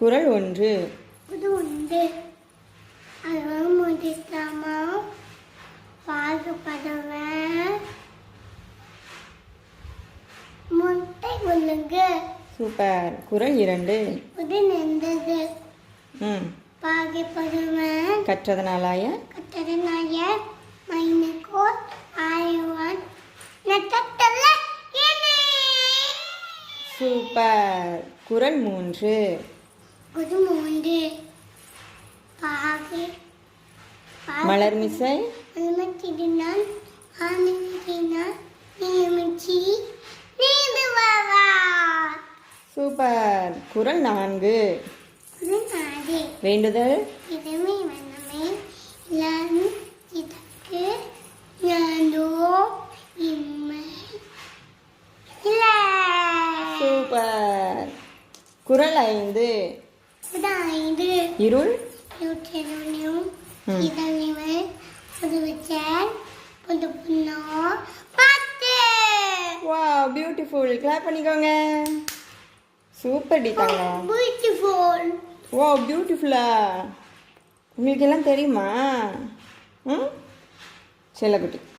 குறள் ஒன்று. இது உண்டு அதுவும் முடிக்காமா பாகுபடுவேன் முட்டை கொள்ளுங்க. சூப்பர். குறள் இரண்டு. இது நெந்தது பாகுபடுவேன் கற்றதனாலாய கட்டதனாய மைனுக்கோ ஆயுவான் நட்டத்தல்ல ஏனே. சூப்பர். குறள் மூன்று. இது மூன்று பாகு மலர்மிசை அனுமதினால் ஆனந்தினால் நியமிச்சி நீந்துவாரா. சூப்பர். குறள் நான்கு. இது நாடு வேண்டுதல் இதுமே வண்ணமே எல்லாரும் இதற்கு நானோ இம்மை இல்லை. சூப்பர். குறள் ஐந்து. இது ஐந்து இருள் யூட்டெனும் இதழிவன் புது வச்சல் புது புண்ணோ பார்த்து. Wow, beautiful. கிளாப் பண்ணிக்கோங்க. சூப்பர் டி தங்கம். பியூட்டிஃபுல். வாவ், பியூட்டிஃபுல்லா. உங்களுக்கு எல்லாம் தெரியுமா? செல்லக்குட்டி.